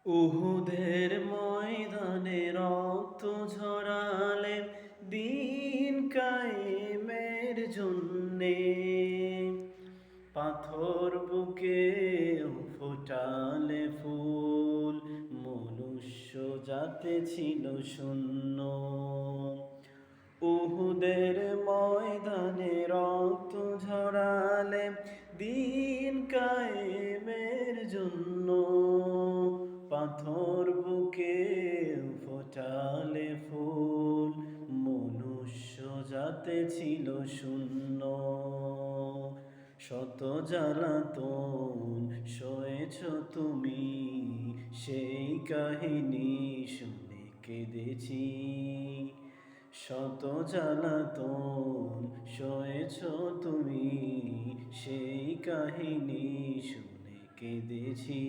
উহুদের ময়দানে রক্ত ঝরালে দিন কায়েমের জন্যে, পাথর বুকে ফোটালে ফুল, মনুষ্য জাতে ছিল শূন্য। উহুদের ময়দানে রক্ত ঝরালে দিন কায়েমের জন্য, পাথর বুকে ফোটালে ফুল, মনুষ্য জাতে ছিল শূন্য। শত জ্বালাতন সয়েছ তুমি, সেই কাহিনী শুনে কেঁদেছি। শত জ্বালাতন সয়েছ তুমি, সেই কাহিনী শুনে কেঁদেছি।